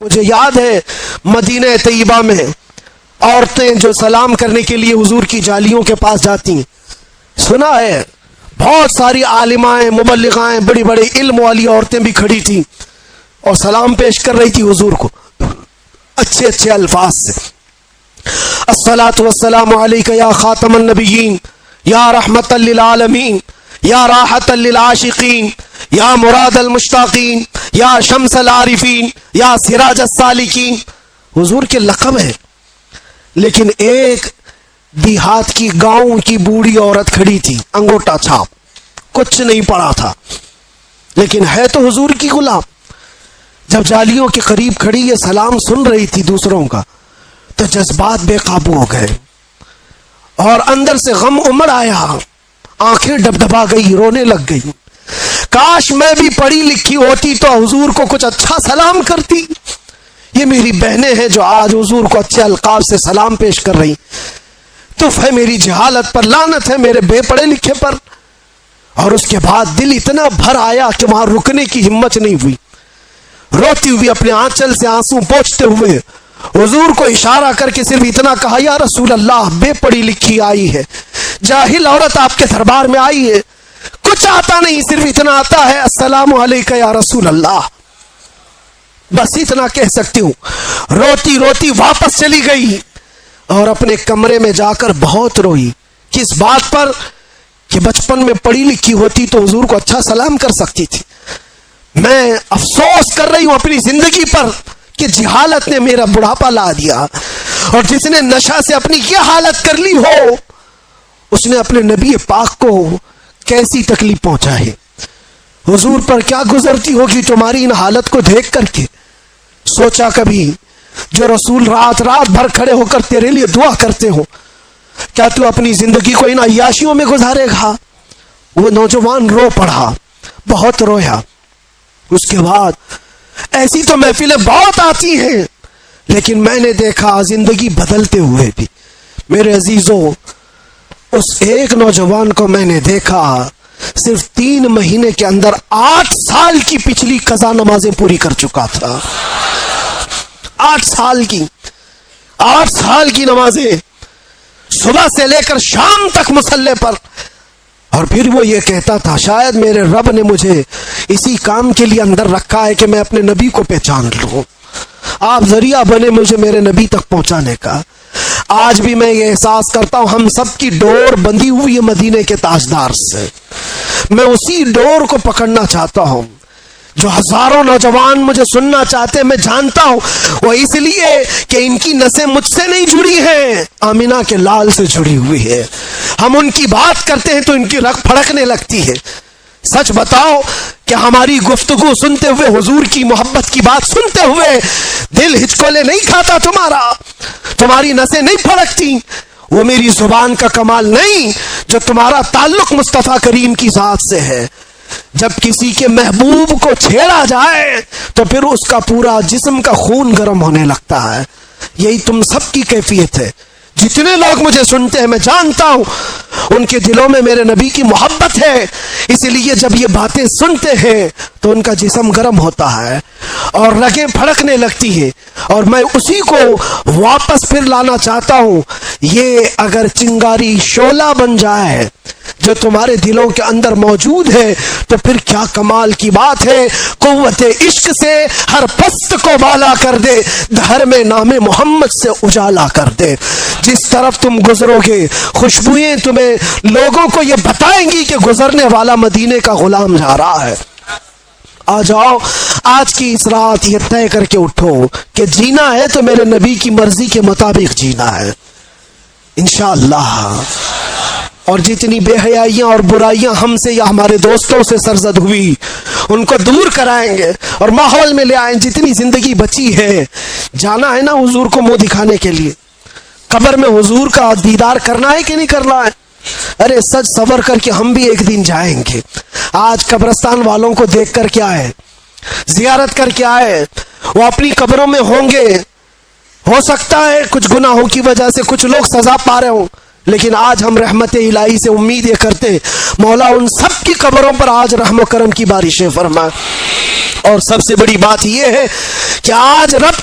مجھے یاد ہے مدینہ طیبہ میں عورتیں جو سلام کرنے کے لیے حضور کی جالیوں کے پاس جاتی ہیں، سنا ہے بہت ساری عالمائیں مبلغائیں بڑی بڑی علم والی عورتیں بھی کھڑی تھیں اور سلام پیش کر رہی تھی حضور کو اچھے اچھے الفاظ سے۔ الصلاۃ والسلام علیک یا خاتم النبیین یا رحمت للعالمین یا راحت للعاشقین یا مراد المشتاقین یا شمس العارفین یا سراج السالکین، حضور کے لقب ہے۔ لیکن ایک دیہات کی گاؤں کی بوڑھی عورت کھڑی تھی، انگوٹا چھاپ، کچھ نہیں پڑا تھا، لیکن ہے تو حضور کی غلام۔ جب جالیوں کے قریب کھڑی یہ سلام سن رہی تھی دوسروں کا تو جذبات بے قابو ہو گئے اور اندر سے غم امڑ آیا، آنکھیں ڈبڈبا گئی، رونے لگ گئی۔ کاش میں بھی پڑھی لکھی ہوتی تو حضور کو کچھ اچھا سلام کرتی۔ یہ میری بہنیں ہیں جو آج حضور کو اچھے القاب سے سلام پیش کر رہی، تف ہے میری جہالت پر، لعنت ہے میرے بے پڑھے لکھے پر۔ اور اس کے بعد دل اتنا بھر آیا کہ وہاں رکنے کی ہمت نہیں ہوئی، روتی ہوئی اپنے آنچل سے آنسو پوچھتے ہوئے حضور کو اشارہ کر کے صرف اتنا کہا، یا رسول اللہ، بے پڑھی لکھی آئی ہے، جاہل عورت آپ کے دربار میں آئی ہے، کچھ آتا نہیں، صرف اتنا آتا ہے، السلام علیکہ یا رسول اللہ، بس اتنا کہہ سکتی ہوں۔ روتی روتی واپس چلی گئی اور اپنے کمرے میں جا کر بہت روئی، کس بات پر کہ بچپن میں پڑھی لکھی ہوتی تو حضور کو اچھا سلام کر سکتی تھی۔ میں افسوس کر رہی ہوں اپنی زندگی پر کہ جہالت نے میرا بڑھاپا لا دیا، اور جس نے نشہ سے اپنی یہ حالت کر لی ہو اس نے اپنے نبی پاک کو کیسی تکلیف پہنچائی۔ حضور پر کیا گزرتی ہوگی تمہاری ان حالت کو دیکھ کر کے؟ سوچا کبھی جو رسول رات رات بھر کھڑے ہو کر تیرے لیے دعا کرتے ہو، کیا تو اپنی زندگی کو ان عیاشیوں میں گزارے گا؟ وہ نوجوان رو پڑا، بہت رویا۔ اس کے بعد ایسی تو محفلیں بہت آتی ہیں، لیکن میں نے دیکھا زندگی بدلتے ہوئے بھی۔ میرے عزیزوں، اس ایک نوجوان کو میں نے دیکھا صرف 3 مہینے کے اندر 8 سال کی پچھلی قضا نمازیں پوری کر چکا تھا۔ 8 سال کی نمازیں، صبح سے لے کر شام تک مصلی پر۔ اور پھر وہ یہ کہتا تھا، شاید میرے رب نے مجھے اسی کام کے لیے اندر رکھا ہے کہ میں اپنے نبی کو پہچان لوں، آپ ذریعہ بنے مجھے میرے نبی تک پہنچانے کا۔ آج بھی میں یہ احساس کرتا ہوں ہم سب کی ڈور بندھی ہوئی ہے مدینے کے تاجدار سے، میں اسی ڈور کو پکڑنا چاہتا ہوں جو ہزاروں نوجوان مجھے سننا چاہتے ہیں۔ میں جانتا ہوں وہ اس لیے کہ ان کی نسیں مجھ سے نہیں جڑی ہیں، آمینہ کے لال سے جڑی ہوئی ہے۔ ہم ان کی بات کرتے ہیں تو ان کی رگ پھڑکنے لگتی ہے۔ سچ بتاؤ کہ ہماری گفتگو سنتے ہوئے، حضور کی محبت کی بات سنتے ہوئے دل ہچکولے نہیں کھاتا تمہارا؟ تمہاری نسیں نہیں پھڑکتی؟ وہ میری زبان کا کمال نہیں جو تمہارا تعلق مصطفیٰ کریم کی ذات سے ہے۔ جب کسی کے محبوب کو چھیڑا جائے تو پھر اس کا پورا جسم کا خون گرم ہونے لگتا ہے۔ یہی تم سب کی کیفیت ہے۔ جتنے لوگ مجھے سنتے ہیں میں جانتا ہوں ان کے دلوں میں میرے نبی کی محبت ہے، اس لیے جب یہ باتیں سنتے ہیں تو ان کا جسم گرم ہوتا ہے اور رگیں پھڑکنے لگتی ہیں، اور میں اسی کو واپس پھر لانا چاہتا ہوں۔ یہ اگر چنگاری شعلہ بن جائے جو تمہارے دلوں کے اندر موجود ہے تو پھر کیا کمال کی بات ہے۔ قوت عشق سے ہر پست کو بالا کر دے، دھر میں نام محمد سے اجالا کر دے۔ جس طرف تم گزرو گے خوشبوئیں تمہیں لوگوں کو یہ بتائیں گی کہ گزرنے والا مدینے کا غلام جا رہا ہے۔ آ جاؤ آج کی اس رات یہ طے کر کے اٹھو کہ جینا ہے تو میرے نبی کی مرضی کے مطابق جینا ہے انشاءاللہ۔ اور جتنی بے حیائیاں اور برائیاں ہم سے یا ہمارے دوستوں سے سرزد ہوئی ان کو دور کرائیں گے اور ماحول میں لے آئیں۔ جتنی زندگی بچی ہے جانا ہے نا حضور کو منہ دکھانے کے لیے، قبر میں حضور کا دیدار کرنا ہے کہ نہیں کرنا ہے؟ ارے سج سور کر کے ہم بھی ایک دن جائیں گے۔ آج قبرستان والوں کو دیکھ کر کے آئے، زیارت کر کے آئے، وہ اپنی قبروں میں ہوں گے، ہو سکتا ہے کچھ گناہوں کی وجہ سے کچھ لوگ سزا پا رہے ہوں، لیکن آج ہم رحمت الہی سے امید یہ کرتے مولا ان سب کی قبروں پر آج رحم و کرم کی بارشیں فرما۔ اور سب سے بڑی بات یہ ہے کہ آج رب